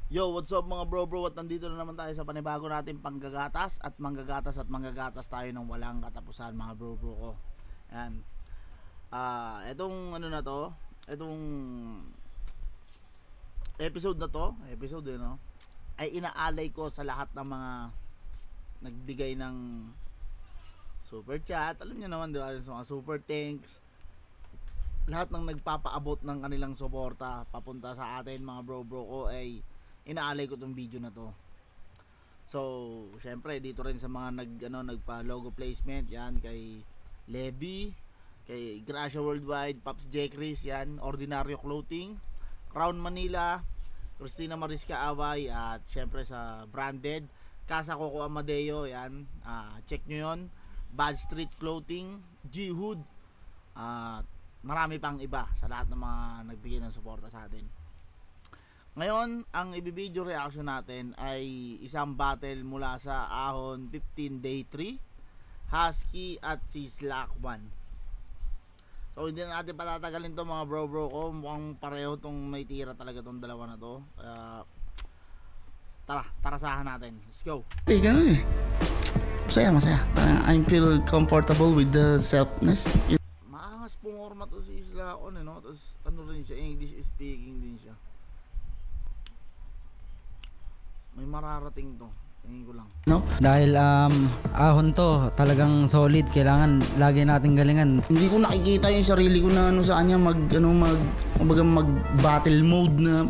Yo, what's up mga bro? At nandito na naman tayo sa panibago natin panggagatas at manggagatas tayo ng walang katapusan mga bro ko. Ayan. Etong ano na to, etong episode na to, ay inaalay ko sa lahat ng mga nagbigay ng super chat. Alam niyo naman, di ba, sa mga super thanks. Lahat ng nagpapaabot ng kanilang suporta papunta sa atin mga bro ko ay inaalay ko tong video na to. So, syempre dito rin sa mga nagpa logo placement, yan kay Levi, kay Gracia Worldwide, Pops J. Chris, yan, Ordinaryo Clothing, Crown Manila, Christina Mariska Away, at syempre sa Branded, Casa Coco Amadeo, yan, check nyo yun, Bad Street Clothing, G Hood, marami pang iba sa lahat ng mga nagbigay ng suporta sa atin. Ngayon, ang ibibideo reaction natin ay isang battle mula sa Ahon 15 Day 3, Husky at si Slack 1. So hindi na natin patatagalin to mga bro ko. Mukhang pareho tong may tira talaga tong dalawa na to. Tarasahan natin. Let's go. Eh, ganun eh. Masaya. I feel comfortable with the selfness. Maangas pong orma to si Slack 1 no? Tapos ano rin siya, English speaking din siya. May mararating to, tingin ko lang. No? Dahil ahon to, talagang solid, kailangan lagi nating galingan. Hindi ko nakikita yung sarili ko na sa kanya mag battle mode na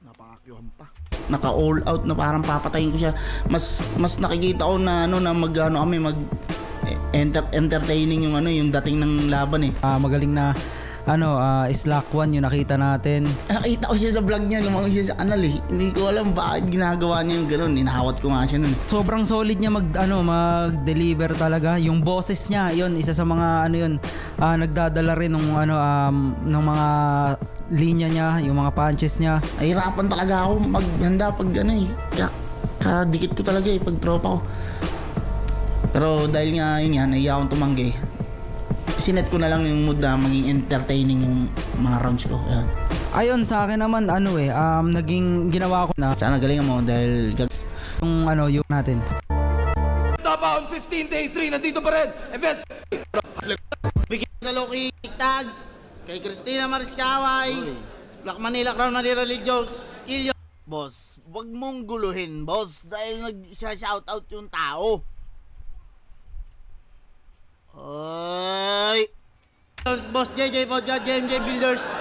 napakakyuhan pa. Naka all out na parang papatayin ko siya. Mas nakikita ko na mag entertaining yung dating ng laban eh. Magaling na Slack 1 yung nakita natin. Nakita ko siya sa vlog niya, lumang siya sa anal eh. Hindi ko alam bakit ginagawa niya yung gano'n. Ninahawat ko nga siya nun. Sobrang solid niya mag-deliver talaga. Yung boses niya, yun, isa sa mga nagdadala rin ng ng mga linya niya, yung mga punches niya. Nahirapan talaga ako maghanda pag kadikit ko talaga pag tropa ko. Pero dahil nga yun nga, nahiya akong tumanggi. Sinet ko na lang yung mood na maging entertaining yung mga rounds ko. Ayan. Ayon sa akin naman naging ginawa ko na sana galingan mo dahil yung yung natin. Tabaon 15 Day 3 nandito pa rin. Events. Bigyan sa Loki tags kay Christina Mariskaway, Black Manila, Crown Manila Jokes, Kilyo. Boss, wag mong guluhin, boss, dahil nag-shoutout yung tao. Oy! Boss JJ Podcast, JMJ Builders.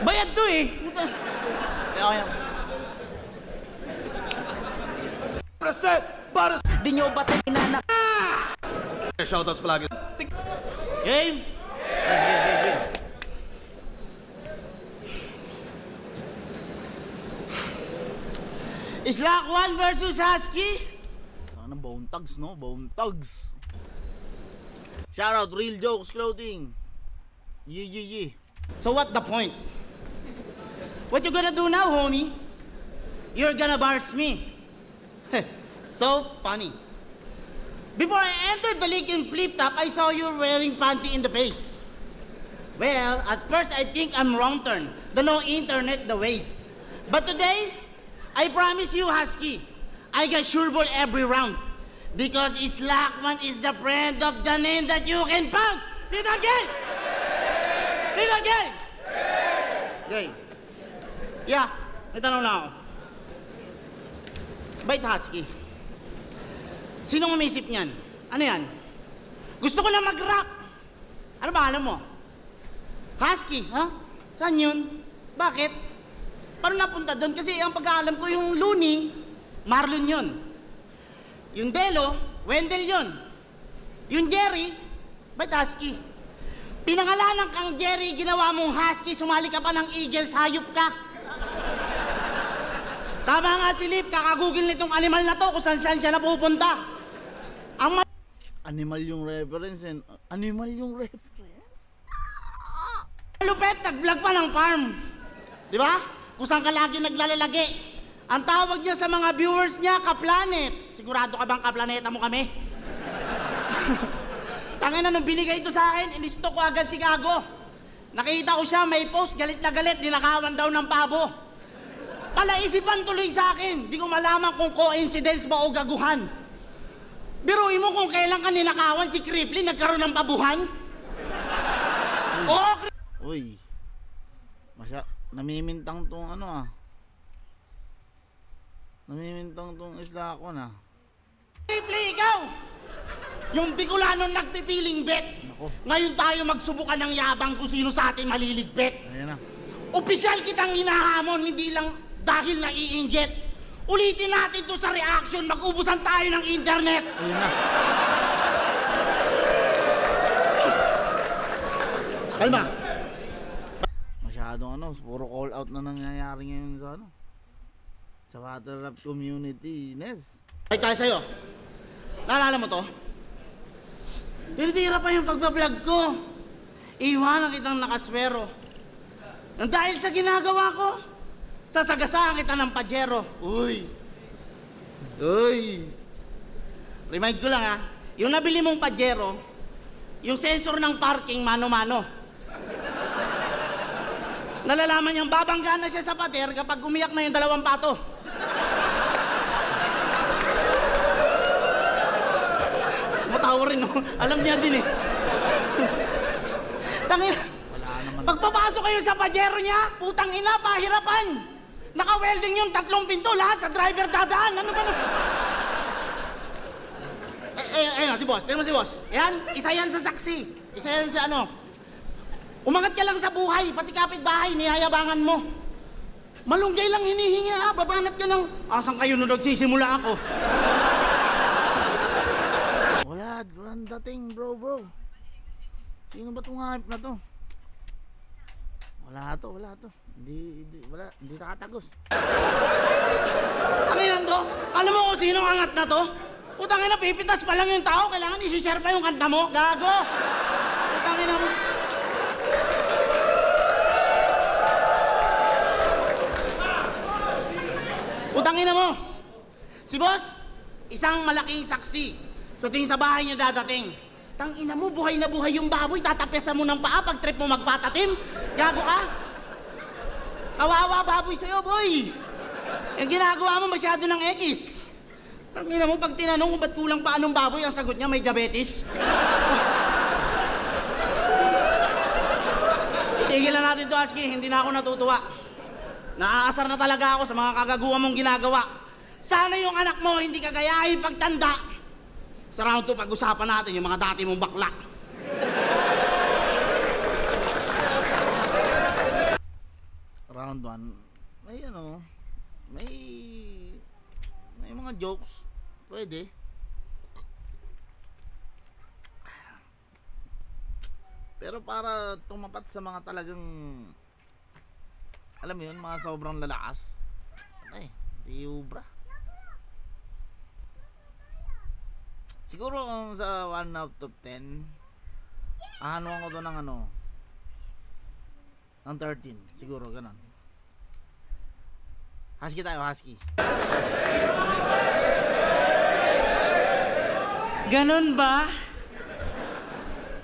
Bayad to eh. Okay. Present para Di nyo ba tinanak? shoutouts palagi. Game! Slack 1 versus Husky. Bone Thugs, no? Bone Thugs. Shoutout Real Jokes Clothing. Yeah. So what the point? What you gonna do now, homie? You're gonna bars me. So funny. Before I entered the league in flip top, I saw you wearing panty in the face. Well, at first I think I'm wrong turn. The no internet the ways. But today, I promise you, Husky, I get sure ball every round. Because Slack 1 is the friend of the name that you can pound. Little game! Little game! Game. Yeah, may tanong na ako. Bait Husky. Sinong umisip niyan? Ano yan? Gusto ko na mag-rap. Ano ba alam mo? Husky, ha? Saan yun? Bakit? Paano napunta doon? Kasi ang pagkaalam ko yung Looney, Marlon yun. Yung Delo, Wendell yun. Yung Jerry, ba't Husky? Pinangalanan kang Jerry, ginawa mong Husky, sumali ka pa ng Eagles, hayop ka. Tama nga si Lip, kakagugil nitong animal na to kung saan siya napupunta. Animal yung reference and animal yung reference. Lupet, nag-vlog pa ng farm. Di ba? Kung saan ka lagi naglalalagi. Ang tawag niya sa mga viewers niya, Kaplanet. Sigurado ka bang kaplaneta mo kami? Tangina, nung binigay ito sa akin, inisto ko agad si Gago. Nakita ko siya, may post, galit na galit, ninakawan daw ng pabo. Palaisipan tuloy sa akin, di ko malaman kung coincidence ba o gaguhan. Biruin mo kung kailan ka ninakawan si Kriplin, nagkaroon ng pabuhan? Oo, Uy. Namimintang tong ano ah. Namimintang tong isla ako na. Kriplin, ikaw! Yung Bicolanong nagpipiling bet. Nako. Ngayon tayo magsubukan ng yabang kung sino sa atin maliligpit. Ayan na. Opisyal kitang hinahamon, hindi lang dahil naiinggit. Ulitin natin to sa reaction, mag-ubusan tayo ng internet. Ayan na. Kalma. Masyadong ano, puro call out na nangyayari ngayon sa ano. Sa battle rap community, Nes. Ay tayo sa'yo. Naalala mo to? Tinitira pa yung pagbablog ko. Iwanan kitang nakaswero. Nang dahil sa ginagawa ko, sasagasaan kita ng pajero. Uy! Remind ko lang ha, yung nabili mong pajero, yung sensor ng parking mano-mano. Nalalaman niyang babangga na siya sa pader kapag umiyak na yung dalawang pato. Matawa rin, no? Alam niya din eh. Tangina. Pagpapasok kayo sa pajero niya, putang ina, pahirapan. Naka-welding yung 3 pinto, lahat sa driver dadaan. Ano ba na? Ayun si boss. Tignan mo si boss. Ayan, isa yan sa saksi. Isa yan sa ano. Umangat ka lang sa buhay, pati kapitbahay, niyayabangan mo. Malunggay lang hinihingi ha, babanat ka ng, asan kayo nung nagsisimula ako? Walang dating bro. Sino ba itong hype na to? Wala to. Hindi nakatagos. Ang inan to, alam mo kung sino ang angat na to? Utang ina, pipitas pa lang yung tao, kailangan isi-share pa yung kanta mo. Gago! Utang ina mo. Utang ina mo. Si boss, isang malaking saksi. Sa tingin sa bahay niya dadating. Tang ina mo, buhay na buhay yung baboy, tatapesan mo ng paa pag trip mo magpatatim. Gago ka? Kawawa baboy sa'yo, boy. Yung ginagawa mo masyado ng X. Tang ina mo, pag tinanong kung ba't kulang pa anong baboy, ang sagot niya may diabetes. Tigilan natin to, Aski. Hindi na ako natutuwa. Naaasar na talaga ako sa mga kagaguhan mong ginagawa. Sana yung anak mo hindi kagayahin pagtanda. Sa round 2, pag-usapan natin yung mga dati mong bakla. Round 1, may ano, may mga jokes. Pwede. Pero para tumapat sa mga talagang, alam mo yun, mga sobrang lalakas. Ay, di ubra. Siguro sa 1 out of 10, ahanuan ko to ng ano, ng 13. Siguro, ganun. Husky tayo, husky. Ganon ba?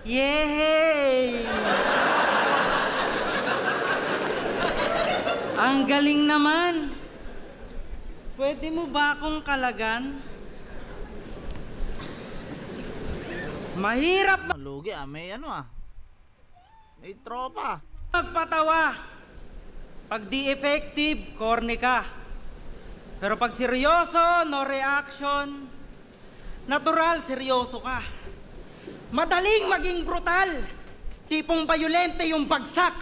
Yehey! Ang galing naman. Pwede mo ba akong kalagan? Mahirap Lugi may ano may tropa. magpatawa. Pag di effective, corny ka. Pero pag seryoso, no reaction. Natural, seryoso ka. Madaling maging brutal. Tipong bayolente yung bagsak.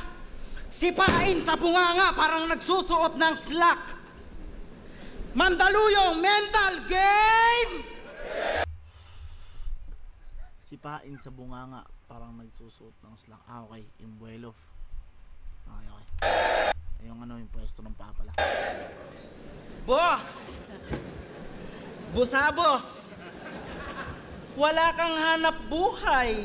Sipain sa bunganga parang nagsusuot ng slack. Mandaluyong mental game! Sipain sa bunganga parang nagsusuot ng slack. Okay, yung buwelo. Okay. Yung ano, yung pwesto ng papala. Boss! Busabos! Wala kang hanap buhay.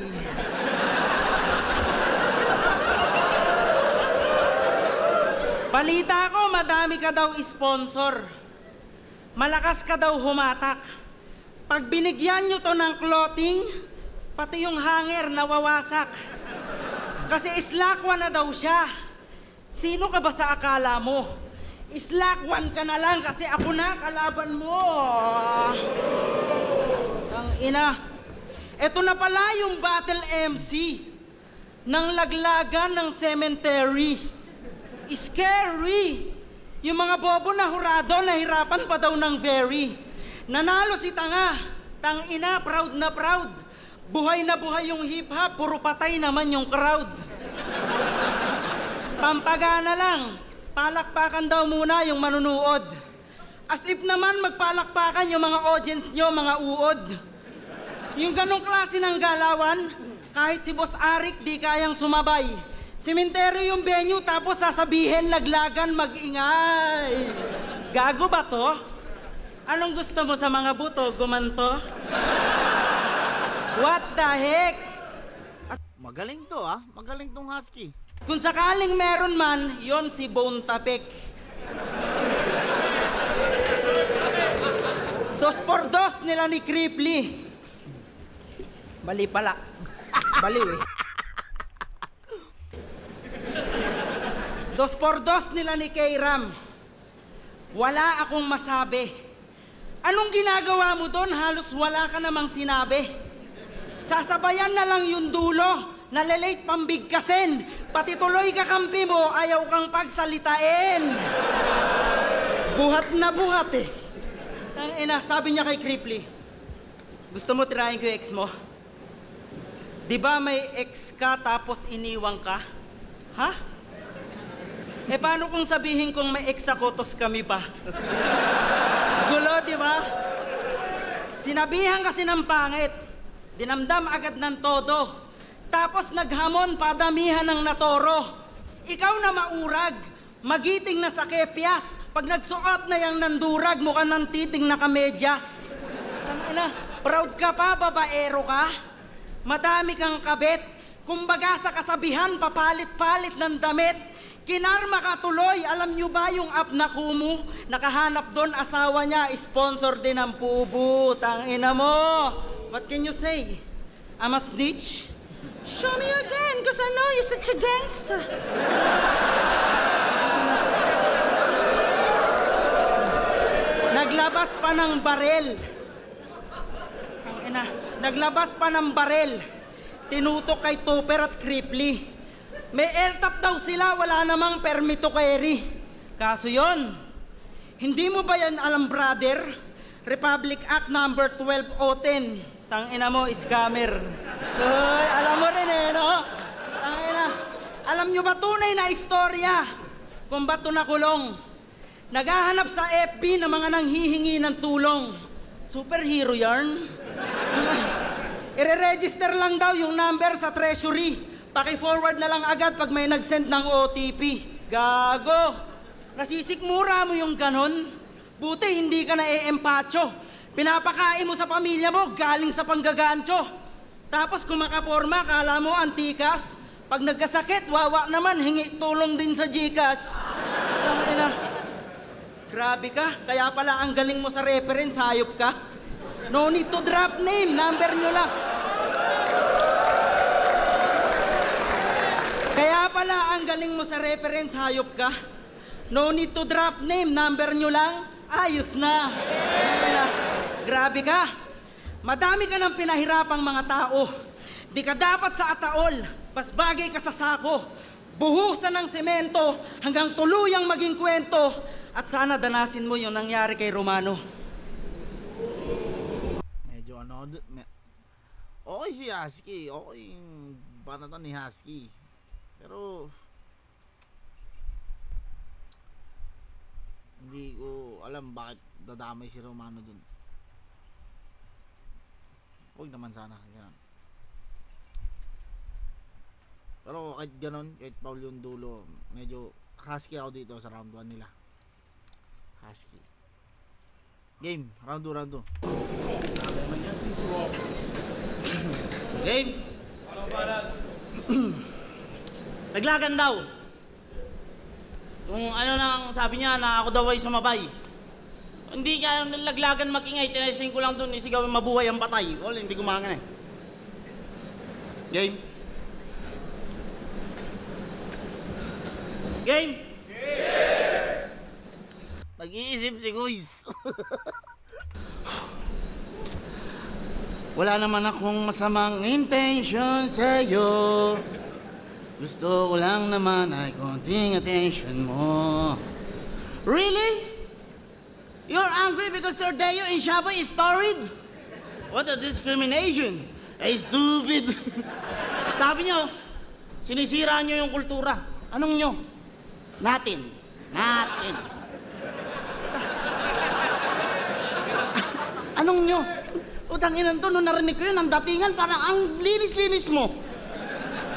Balita ko, madami ka daw sponsor. Malakas ka daw humatak. Pag binigyan nyo to ng clothing, pati yung hanger nawawasak. Kasi islakwan na daw siya. Sino ka ba sa akala mo? Islakwan ka na lang kasi ako na kalaban mo. Ang ina. Ito na pala yung battle MC ng laglagan ng cemetery. Scary. Yung mga bobo na hurado, nahirapan pa daw ng very. Nanalo si Tanga. Tangina, proud na proud. Buhay na buhay yung hip-hop, puro patay naman yung crowd. Pampagana lang. Palakpakan daw muna yung manunood. As if naman magpalakpakan yung mga audience nyo, mga uod. Yung ganong klase ng galawan, kahit si Boss Arik di kayang sumabay. Sementeryo yung venue tapos sasabihin laglagan mag-ingay. Gago ba to? Anong gusto mo sa mga buto, gumanto? What the heck? Magaling to ah. Magaling tong husky. Kung sakaling meron man, yon si Bone Tapek. 2x2 nila ni Cripply. Bali pala. Baliw eh. 2x2 nila ni K-Ram. Wala akong masabi. Anong ginagawa mo doon? Halos wala ka namang sinabi. Sasabayan na lang yung dulo. Nalalate pambigkasin. Pati tuloy kakampi mo, ayaw kang pagsalitain. Buhat na buhat eh. Tangina, sabi niya kay Cripply, gusto mo tirahin ko yung ex mo? Di ba may ex ka tapos iniwang ka? Ha? Eh paano kung sabihin kong may ex ako tos kami pa? Gulo, di ba? Sinabihan kasi ng pangit. Dinamdam agad ng todo. Tapos naghamon padamihan ng natoro. Ikaw na maurag, magiting na sa kepyas. Pag nagsuot na yung nandurag, mukha ng titing na kamedyas. Tangina, proud ka pa, babaero ka? Madami kang kabit. Kumbaga sa kasabihan, papalit-palit ng damit. Kinarma ka tuloy. Alam nyo ba yung app na Kumu? Nakahanap doon, asawa niya, sponsor din ng pubu. Tangina mo. What can you say? I'm a snitch? Show me again, cause I know you're such a gangster. Naglabas pa ng barel. Naglabas pa ng barel. Tinutok kay Tupper at Cripply. May LTAP daw sila, wala namang permit to carry. Kaso yon, hindi mo ba yan alam, brother? Republic Act number 1210. Tangina mo, scammer. Uy, alam mo rin eh, no? Tangina. Alam nyo ba tunay na istorya kung ba't to nakulong? Naghahanap sa FB ng mga nanghihingi ng tulong. Superhero yarn. Ire-register lang daw yung number sa treasury. Paki-forward na lang agad pag may nag-send ng OTP. Gago. Nasisikmura mo yung ganon. Buti hindi ka na-empacho. Pinapakain mo sa pamilya mo, galing sa panggagancho. Tapos kung makaporma, kala mo antikas. Pag nagkasakit, wawa naman, hingi tulong din sa Gcash. Tangina. Grabe ka, kaya pala ang galing mo sa reference, hayop ka. No need to drop name, number nyo lang. Kaya pala ang galing mo sa reference, hayop ka. No need to drop name, number nyo lang, ayos na. Tangina. Grabe ka. Madami ka ng pinahirapang mga tao. Di ka dapat sa ataol. Mas bagay ka sa sako. Buhusan ng semento hanggang tuluyang maging kwento. At sana danasin mo yung nangyari kay Romano. Medyo okay si Husky. Okay yung banatan ni Husky. Pero hindi ko alam bakit dadamay si Romano dun. Huwag naman sana, gano'n. Pero kahit gano'n, kahit Paul yung dulo, medyo Husky ako dito sa round 1 nila. Husky. Game, round 2. Game. Naglagan daw. Kung ano nang sabi niya na ako daw ay sumabay. Hindi ka nalaglagan mag-ingay, tinesting ko lang doon, isigaw mabuhay ang patay. Wala, hindi gumangan eh. Game. Game? Nag-iisip si Guys. Wala naman akong masamang intention sa'yo. Gusto ko lang naman ay konting attention mo. Really? You're angry because Sordeo and Shaboy is storied? What a discrimination. Ay, stupid. Sabi nyo, sinisira nyo yung kultura. Anong nyo? Natin. Anong nyo? Tanginan to, nung narinig ko yun, ang datingan, parang ang linis-linis mo.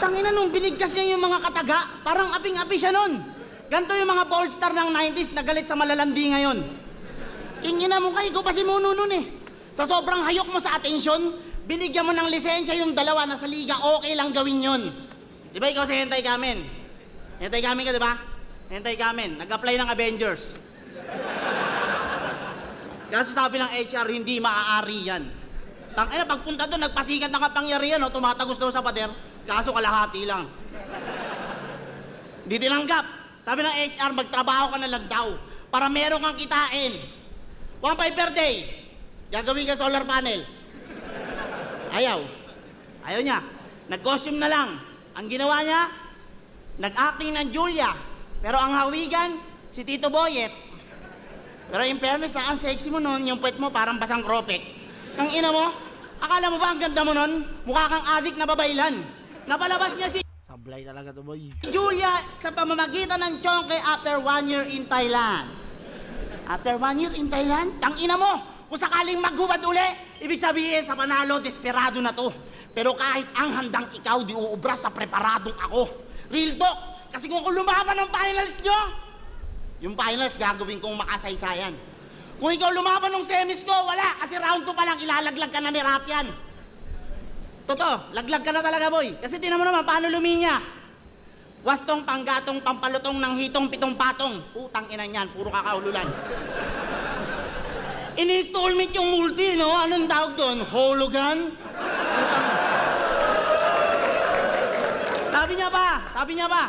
Tanginan, nung binigkas niya yung mga kataga, parang aping-api siya nun. Ganto yung mga ballstar ng 90s na galit sa malalandi ngayon. Kingina mo kayo, ikaw pa si Muno nun eh. Sa sobrang hayok mo sa atensyon, binigyan mo ng lisensya yung dalawa na sa liga, okay lang gawin yun. Di ba ikaw si Hentay Kamen? Hentay Kamen ka, di ba? Hentay Kamen, nag-apply ng Avengers. Kaso sabi ng HR, hindi maaari yan. Tangina, pagpunta doon, nagpasikat ng kapangyarihan, no? Tumatagos daw sa pader, kaso kalahati lang. Di tinanggap. Sabi ng HR, magtrabaho ka na lang daw para meron kang kitain. 1.5 per day. Gagawin ka solar panel. Ayaw niya. Nag-costume na lang. Ang ginawa niya, nag-acting ng Julia. Pero ang hawigan, si Tito Boyet. Pero in fairness, ang sexy mo nun, yung puwet mo parang basang kropek. Ang ina mo, akala mo ba ang ganda mo nun? Mukha kang adik na babaylan. Napalabas niya si Sablay talaga to, boy. Julia sa pamamagitan ng Chongke after 1 year in Thailand. After 1 year in Thailand? Tang ina mo, kung sakaling maghubad uli, ibig sabihin sa panalo, desperado na to. Pero kahit ang handang ikaw, di uubra sa preparadong ako. Real talk, kasi kung lumaban ng finals nyo, yung finals gagawin kong makasaysayan. Kung ikaw lumaban ng semis ko, wala, kasi round 2 pa lang, ilalaglag ka na ni Rapian. Totoo, laglag ka na talaga, boy. Kasi tinan mo naman, paano luminya? Wastong, panggatong, pampalutong ng hitong, pitong patong. Putang ina niyan, puro kakaululan. In-installment yung multi, no? Anong tawag doon? Hologan? Sabi niya ba?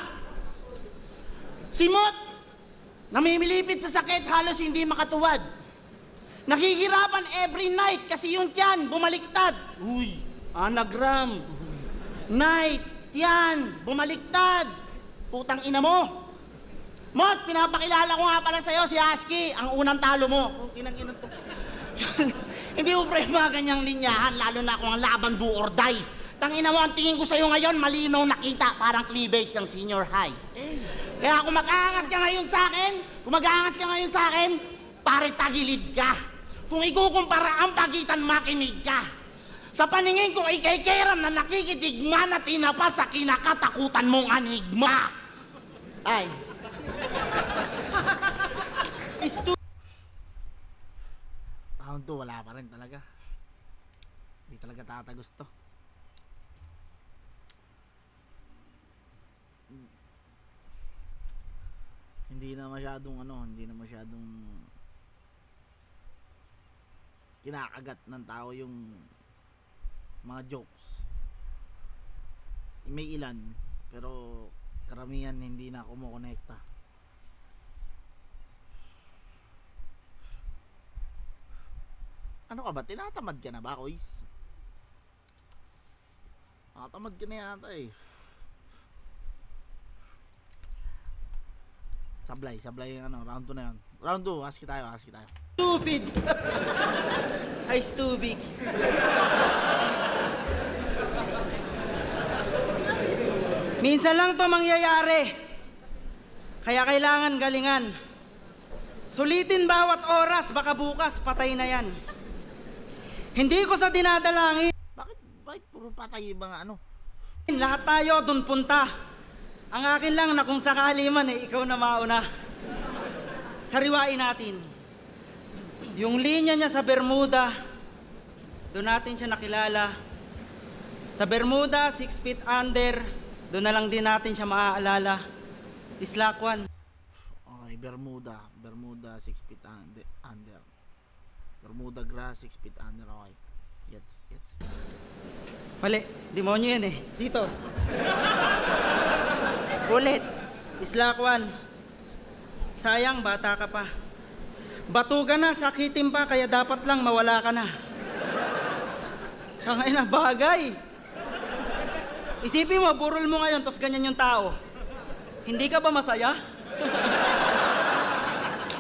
Simot, namimilipit sa sakit, halos hindi makatuwad. Nakikirapan every night kasi yung tiyan, bumaliktad. Uy, anagram. Night, tiyan, bumaliktad. Putang ina mo. Mot, pinapakilala ko nga pala sa'yo si Husky, ang unang talo mo. Inang to. Hindi mo pre mga ganyang linyahan, lalo na kung ang laban do or die. Tangina mo, ang tingin ko sa'yo ngayon, malinaw nakita, parang cleavage ng senior high. Kaya kung mag-aangas ka ngayon sa akin, pare tagilid ka. Kung ikukumpara ang pagitan, makinig ka. Sa paningin ko, ikay Keram na nakikitigma na tinapa sa kinakatakutan mong anigma. Ay. Round 2, wala pa rin talaga. Hindi talaga tatagos to. Hindi na masyadong kinakagat ng tao yung mga jokes. May ilan, pero karamihan hindi na kumukonekta. Ano ka ba? Tinatamad ka na ba, Kois? Tinatamad ka na yata eh. Sablay yung ano, round 2 na yun. Round 2, husky tayo. Stupid! Ay, stupid. Minsan lang to mangyayari. Kaya kailangan galingan. Sulitin bawat oras, baka bukas patay na yan. Hindi ko sa dinadalangin. Bakit puro patay yung mga ano? Lahat tayo dun punta. Ang akin lang na kung sakali man ikaw na mauna. Sariwain natin. Yung linya niya sa Bermuda, doon natin siya nakilala. Sa Bermuda, 6 feet under, doon na lang din natin siya maaalala. Islakwan. Okay, Bermuda 6 feet under. Bermuda grass 6 feet under, okay. Gets. Mali, demonyo yan eh. Dito. Ulit. Islakwan, sayang bata ka pa. Batugan na, sakitin pa, kaya dapat lang mawala ka na. Tangay na bagay. Isipin mo, burol mo ngayon, tos ganyan yung tao. Hindi ka ba masaya?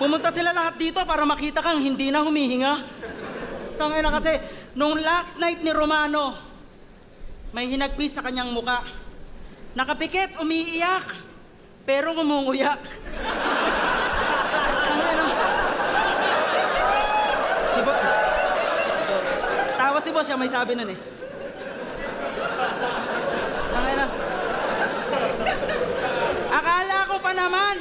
Pumunta sila lahat dito para makita kang hindi na humihinga. Tangay na kasi, nung last night ni Romano, may hinagpis sa kanyang muka. Nakapikit, umiiyak, pero ngumunguya. Tangay na. Tawa si boss siya, may sabi nun eh. Tangay na. Akala ko pa naman,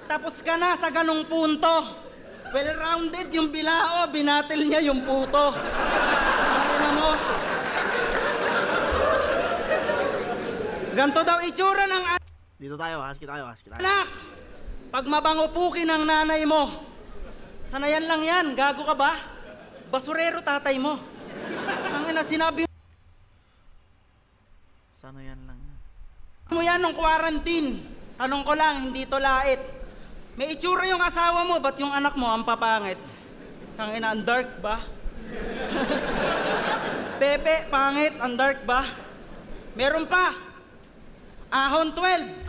tapos ka na sa ganong punto. Well-rounded yung bilao, binatil niya yung puto. Tangina mo. Ganto daw itsura ng Dito tayo, husky tayo. anak. Pag mabangupukin ng nanay mo, sanayan lang yan, gago ka ba? Basurero tatay mo. Tangina, sinabi Sana yan lang. mo yan nung quarantine. Tanong ko lang, hindi to lait. May itsura yung asawa mo, ba't yung anak mo ang papangit? Tangina, ang dark ba? Pepe, pangit, ang dark ba? Meron pa. Ahon 12.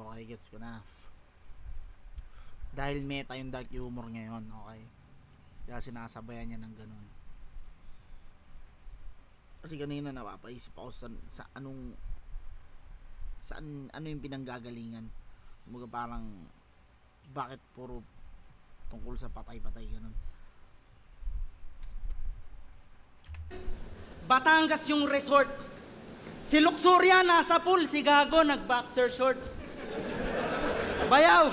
Okay, gets ko na. Dahil meta yung dark humor ngayon, okay. Kaya sinasabayan niya ng ganun. Kasi kanina napapaisip ako ano yung pinanggagalingan. Kumbaga parang bakit puro tungkol sa patay-patay ganun. Batangas yung resort. Si Luxuria nasa pool, si Gago nag-boxer short. Bayaw,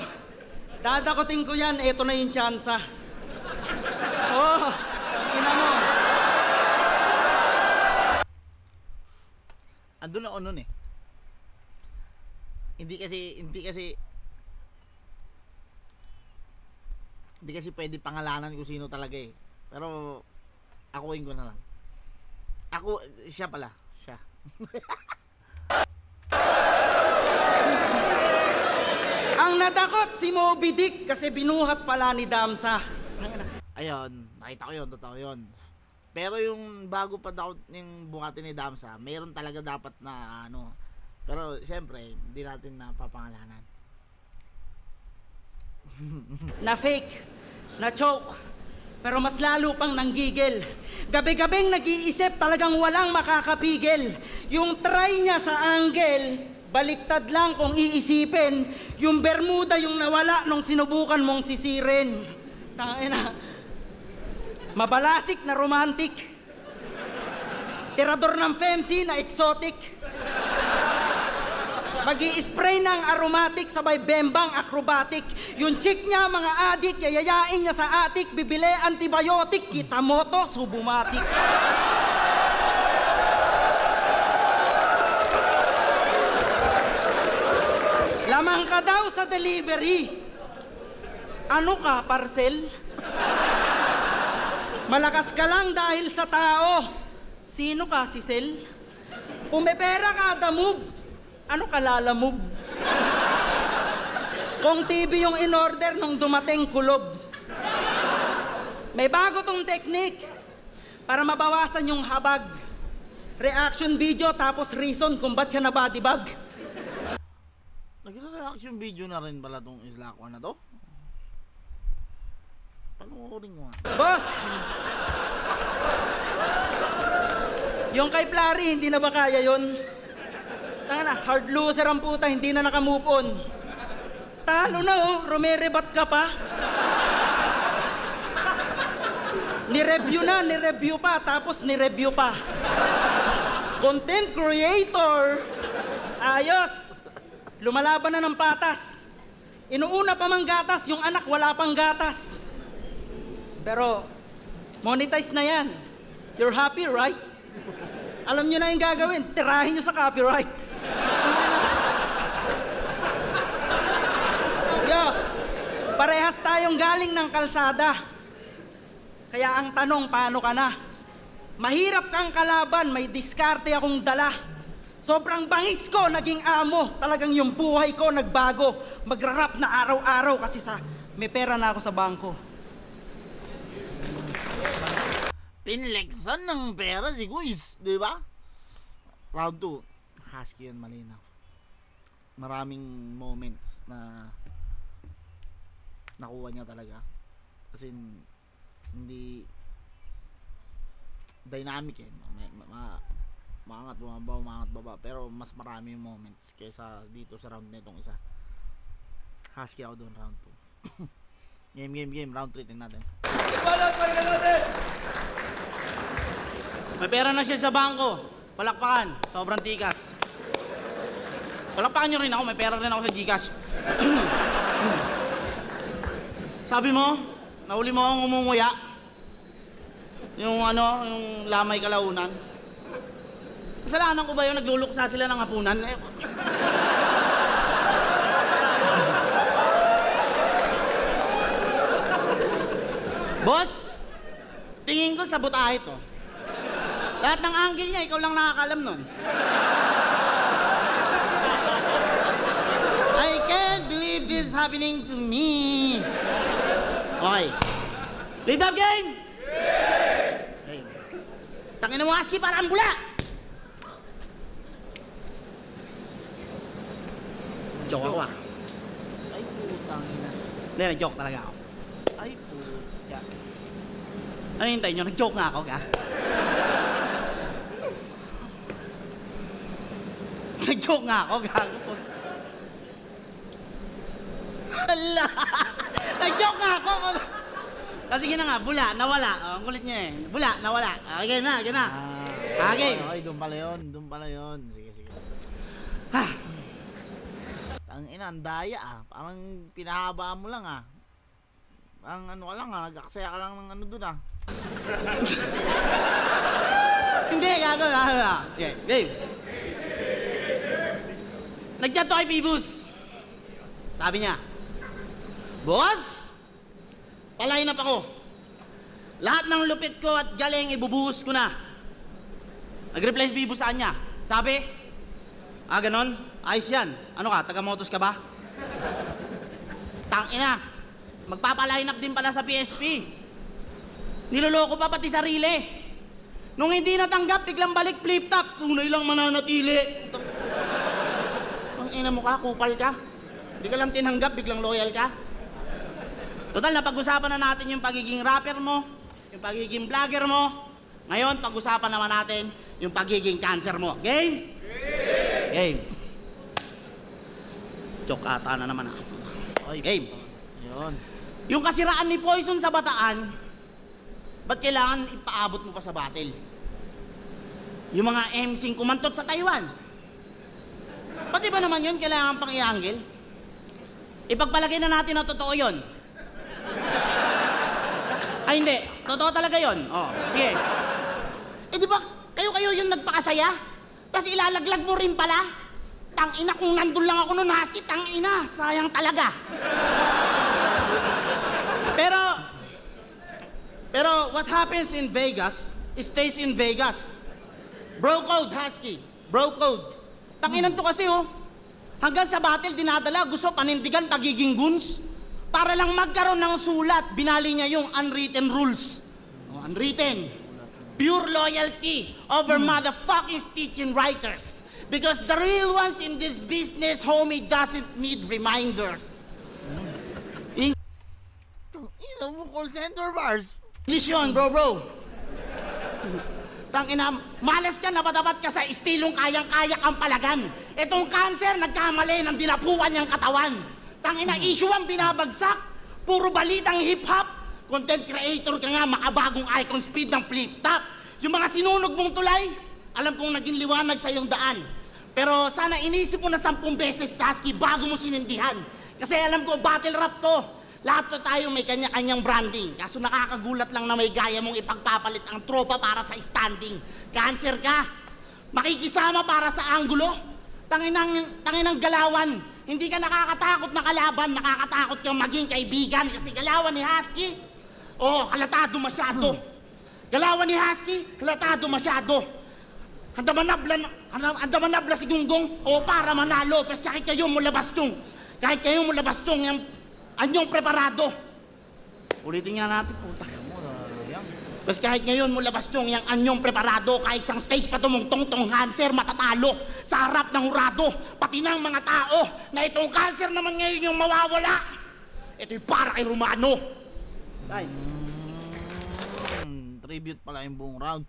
dadakotin ko yan, eto na yung tsansa. Oh, ina mo. Andun ako nun eh. Hindi kasi pwede pangalanan kung sino talaga eh. Pero akuin ko na lang. Siya. Ang nadakot si Moby Dick kasi binuhat pala ni Damsa. Ayun, nakita ko yun, totoo yun. Pero yung bago pa daw yung buhati ni Damsa, meron talaga dapat na ano. Pero siyempre, hindi natin napapangalanan. Na fake, na choke, pero mas lalo pang nanggigil. Gabi-gabing nag-iisip, talagang walang makakapigil. Yung try niya sa angle, baliktad lang kung iisipin. Yung Bermuda yung nawala nung sinubukan mong sisirin. Tangina, mabalasik na romantic. Tirador ng femsi na exotic. Mag-i-spray ng aromatic sabay bembang acrobatic. Yung chick niya, mga adik, yayayain niya sa atik, bibili antibiotic, kita mo to, subumatic. Lamang ka daw sa delivery. Ano ka, parcel? Malakas ka lang dahil sa tao. Sino ka, si Sel? Pumepera ka, damog. Ano ka, lalamog? Kung TV yung in-order nung dumating kulob. May bago tong technique para mabawasan yung habag. Reaction video tapos reason kung ba't siya na body bag. Nag-reaction video na rin pala tong Islakwan na to. Panoorin ko nga. Boss! Yung kay Plari, hindi na ba kaya yun? Tanga na, hard loser ang puta, hindi na nakamove on. Talo na oh, rumerebat ka pa. Ni-review pa, tapos ni-review pa. Content creator. Ayos. Lumalaban na ng patas. Inuuna pa mang gatas, yung anak wala pang gatas. Pero, monetize na yan. You're happy, right? Alam nyo na yung gagawin, tirahin nyo sa copyright. Yo, parehas tayong galing ng kalsada. Kaya ang tanong, paano ka na? Mahirap kang kalaban, may diskarte akong dala. Sobrang bangis ko, naging amo. Talagang yung buhay ko nagbago. Magra-rap na araw-araw kasi may pera na ako sa bangko. Pinlexan ng pera si Guis, di ba? Round 2, Husky yun, malinaw. Maraming moments na nakuha niya talaga. Kasi hindi dynamic eh. Maangat bumaba, maangat baba. Pero mas marami yung moments kaysa dito sa round na itong isa. Husky ako doon, round 2. Game. Round 3, tingnan natin. Balat, pahinga natin! May pera na siya sa bangko. Palakpakan. Sobrang tikas. Palakpakan nyo rin ako. May pera rin ako sa Gcash. Sabi mo, nahuli mo akong umunguya. Yung lamay kalaunan. Kasalanan ko ba yung nagluluksa sila ng hapunan? Boss, tingin ko sabotahe to. Lahat ng angle niya, ikaw lang nakakalam nun. I can't believe this is happening to me. Okay. Lead up game! Game! Tangina mo, Husky, para ang bula! Joke ako ah. Ay, putang ina. Hindi, nag-joke talaga ako. Ay, putya. Ano hintayin nyo? Nag-joke nga ako, ka? Nag-joke nga ako, gago. Hala! Nag-joke nga ako! Kasi gina nga, bula, nawala. Oh, ang kulit niya eh. Bula, nawala. Okay na, okay na. Okay. Okay, doon pala yun. Sige. Ang ina, ang daya ah. Parang pinahabaan mo lang ah. Ang ano ka lang ah, nag-aksaya ka lang ng ano doon ah. Hindi, gago. Okay, game. Nagchat to kay Pibus. Sabi niya, Boss, palahin up ako. Lahat ng lupit ko at galing ibubuhos ko na. Nag-reply si Pibus sa kanya. Sabi, ganon? Ayos yan. Ano ka, taga-motos ka ba? Tangina, magpapalahin up din pala sa PSP. Niloloko pa pati sarili. Nung hindi natanggap, biglang balik flip-top. Tunay lang mananatili. Ang ina mo ka, kupal ka. Hindi ka lang tinanggap, biglang loyal ka. Total, napag-usapan na natin yung pagiging rapper mo, yung pagiging vlogger mo. Ngayon, pag-usapan naman natin yung pagiging cancer mo. Game? Game. Joke ata na naman ako. Oy, Game. yun. Yung kasiraan ni Poison sa Bataan, ba't kailangan ipaabot mo pa sa battle? Yung mga MC kumantot sa Taiwan, pati ba naman yun kailangan pang i-angle? Ipagpalagay na natin na totoo yun. Ay hindi, totoo talaga yun. Oh, sige. Di ba kayo yung nagpakasaya? Tapos ilalaglag mo rin pala? Tangina, kung nandun lang ako nun, Husky, tangina, sayang talaga. Pero what happens in Vegas, stays in Vegas. Bro code, Husky. Bro code. Tanginan to kasi oh. Hanggang sa battle, dinadala, gusto panindigan, pagiging goons. Para lang magkaroon ng sulat, binali niya yung unwritten rules. Oh, unwritten. Pure loyalty over motherfucking teaching writers. Because the real ones in this business, homie, doesn't need reminders. Ina mo, call center bars. English yun, bro. Tangina, malas ka, napatapat ka sa estilong kayang-kaya kang palagan. Itong cancer, nagkamali ng dinapuan niyang katawan. Tangina, issue ang binabagsak. Puro balitang hip-hop. Content creator ka nga, makabagong icon speed ng flip-top. Yung mga sinunog mong tulay, alam kong naging liwanag sa iyong daan. Pero sana inisip mo na 10 beses, Husky, bago mo sinindihan. Kasi alam ko, battle rap to. Lahat to tayo may kanya-kanyang branding. Kaso nakakagulat lang na may gaya mong ipagpapalit ang tropa para sa standing. Cancer ka. Makikisama para sa anggulo. Tanginang galawan. Hindi ka nakakatakot na kalaban. Nakakatakot kang maging kaibigan. Kasi galawan ni Husky, halatado masyado. Galawan ni Husky, halatado masyado. Handa manabla si Gunggong o para manalo. Kasi kahit kayo mo labas yung yung anyong preparado. Ulitin nga natin, puta. Kasi kahit ngayon mo labas yung anyong preparado, kahit isang stage pa tumungtong tong cancer, matatalo sa harap ng hurado, pati ng mga tao na itong cancer naman ngayon yung mawawala. Ito'y para kay Romano. Ay. Tribute pala yung buong round.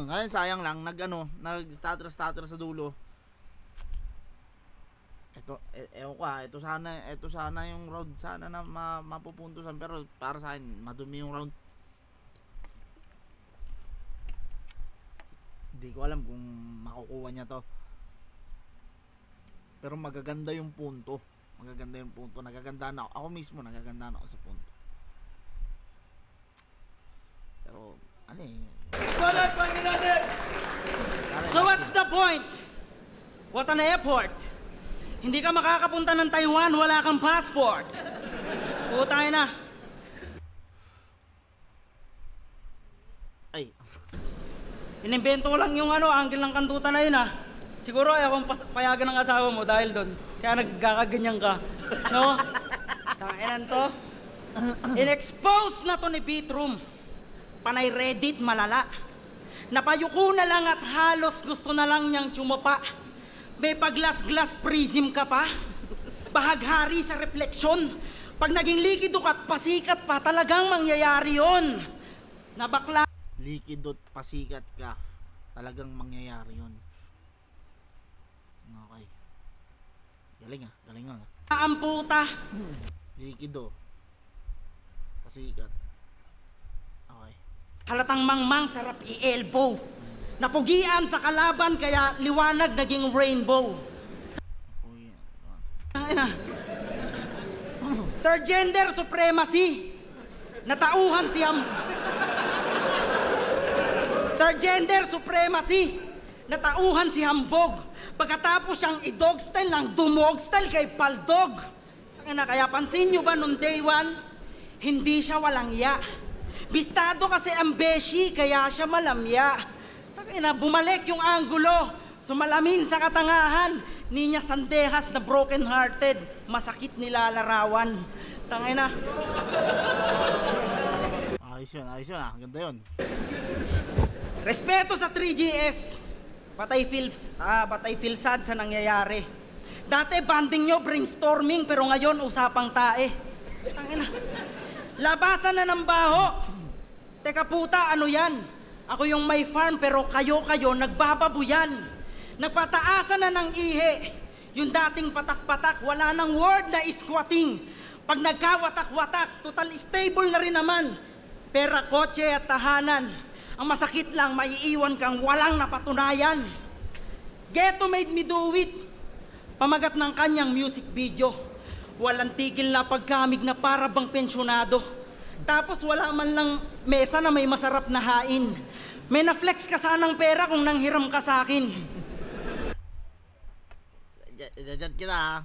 Ngayon sayang lang, nag-stutter sa dulo. Ito sana yung round sana na mapupuntusan, pero para sa akin madumi yung round. Hindi ko alam kung makukuha niya to. Pero magaganda yung punto. Nagaganda na ako. Ako mismo nagaganda na ako sa punto. Pero Balat, pangin natin! So what's the point? What an effort! Hindi ka makakapunta ng Taiwan, wala kang passport. Putay na. ay, Inimbento lang yung angle ng kantutan na yun Siguro ayaw kong payagan ng asawa mo dahil doon. Kaya nagkakaganyan ka. No? Tanginan to. In-expose na to ni Beatroom. Panay Reddit malala. Napayuko na lang at halos gusto na lang niyang tsumapa. May paglas-glas prism ka pa. Bahaghari sa refleksyon. Pag naging likido ka at pasikat pa, talagang mangyayari yon. Nabakla. likidot pasikat ka, talagang mangyayari yun. Okay. Galing nga. Ang puta. Likido pasikat. Okay. Halatang mangmang sarap i-elbow. Napugian sa kalaban kaya liwanag naging rainbow. Uy, Third gender supremacy. Natauhan si Third gender supremacy. Natauhan si Hambog. Pagkatapos siyang i-dog style ng dumog style kay Paldog. Kaya pansin nyo ba nung day one? Hindi siya walang ya. Bistado kasi ang beshi kaya siya malamya. Bumalik yung anggulo. Sumalamin sa katangahan. Ninya Sandehas na broken hearted. Masakit nilalarawan. Tangina. Ayos yun. Ganda yun. Respeto sa 3GS. Patay feel sad sa nangyayari. Dati banding nyo brainstorming pero ngayon usapang tae. Tangina. Labasan na ng baho. Teka puta, ano yan? Ako yung may farm pero kayo nagbababuyan. Nagpataasan na ng ihe. Yung dating patak-patak, wala nang word na squatting. Pag nagkawatak-watak, total stable na rin naman. Pera, kotse at tahanan. Ang masakit lang, maiiwan kang walang napatunayan. Ghetto made me do it. Pamagat ng kanyang music video. Walang tigil na pagkamig na para bang pensyonado. Tapos wala man lang mesa na may masarap na hain. May na-flex ka sanang pera kung nanghiram ka sa akin. Diyan kita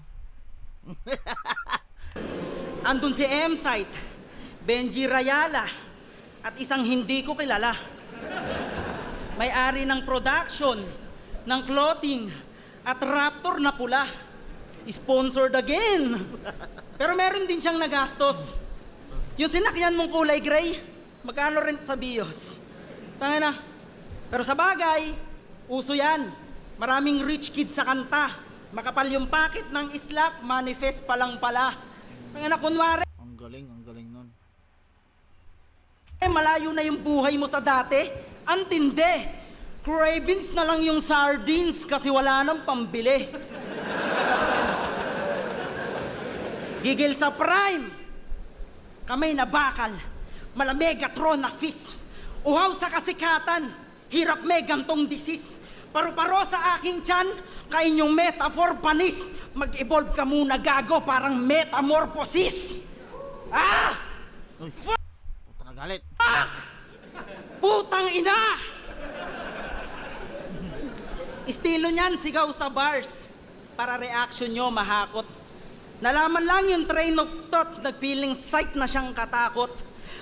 Andun si M-Site, Benji Rayala, at isang hindi ko kilala. May-ari ng production, ng clothing, at Raptor na pula. Sponsored again. Pero meron din siyang nagastos. Yung sinakyan mong kulay gray, magkano rent sa BIOS? Tangina. Pero sa bagay, uso yan. Maraming rich kid sa kanta. Makapal yung packet ng islak, manifest pa lang pala. Tangina, kunwari. Ang galing nun. Malayo na yung buhay mo sa dati. Antindi. Cravings na lang yung sardines kasi wala nang pambili. Gigil sa prime. Kamay na bakal. Malamegatron na fist. Uhaw sa kasikatan. Hirap may gantong disease. Paru-paro sa aking tiyan. Kain yung metaphor panis. Mag-evolve ka muna gago parang metamorphosis. Uy, puta na galit. Putang ina! Estilo niyan, sigaw sa bars. Para reaction nyo mahakot. Nalaman lang yung train of thoughts, nagpiling sight na siyang katakot.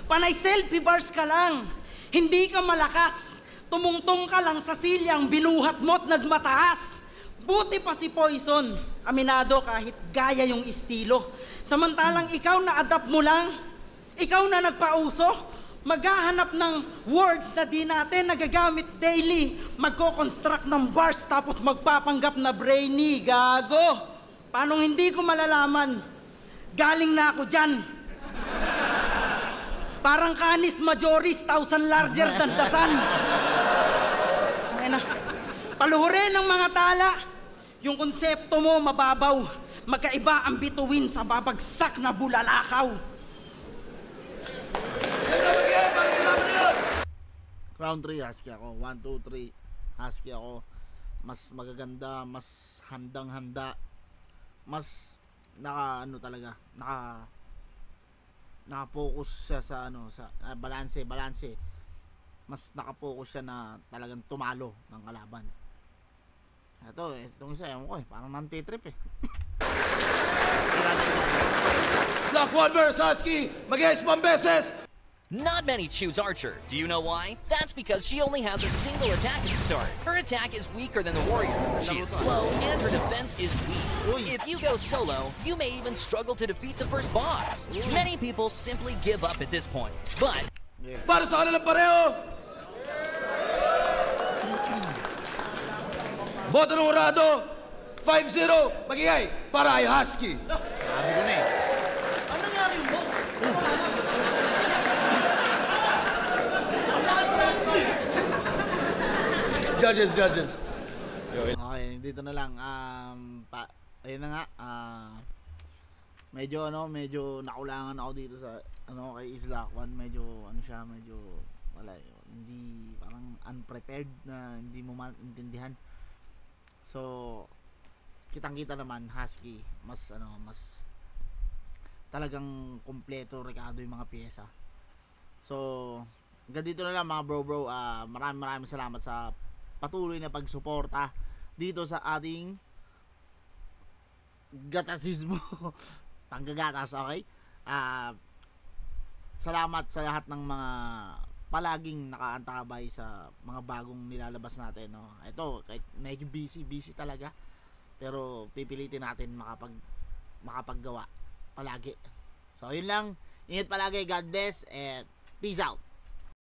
Panay selfie bars ka lang. Hindi ka malakas. Tumungtong ka lang sa silyang binuhat mo't nagmataas. Buti pa si Poison, aminado kahit gaya yung estilo. Samantalang ikaw na adapt mo lang, ikaw na nagpauso, maghahanap ng words na di natin nagagamit daily, magko-construct ng bars tapos magpapanggap na brainy, gago. Paano hindi ko malalaman? Galing na ako dyan. Parang Canis Majoris, 1,000 larger than the sun. Ay na, paluhurin ng mga tala. Yung konsepto mo mababaw, magkaiba ang bituin sa babagsak na bulalakaw. Round 3, husky ako. 1, 2, 3, husky ako. Mas magaganda, mas handang-handa. Mas naka-focus siya sa balance. Mas naka-focus siya na talagang tumalo ng kalaban. Itong isa, ewan ko parang nanti-trip Block 1 versus Husky. Mag-yes 1 beses. Not many choose Archer. Do you know why? That's because she only has a single attack at the start. Her attack is weaker than the warrior. She is slow and her defense is weak. If you go solo, you may even struggle to defeat the first boss. Many people simply give up at this point. But Para sa kanilang pareho. Boto ng Urado. 5-0. Magigay para ay Husky. Sabi ko na Ano nangyari mo? Judges. Okay, dito na lang. Ayun na nga. Medyo nakulangan ako dito sa kay Isla Kwan. Medyo wala, hindi parang unprepared na hindi mo maintindihan. So kitang-kita naman Husky mas talagang kumpleto rekado yung mga piyesa. So hanggang dito na lang mga bro. Maraming salamat sa patuloy na pagsuporta dito sa ating gatasismo. Panggagatas, okay? Salamat sa lahat ng mga palaging nakaantabay sa mga bagong nilalabas natin, no? Ito, kahit medyo busy talaga, pero pipilitin natin makapaggawa palagi. So, yun lang. Ingat palagi. God bless and peace out.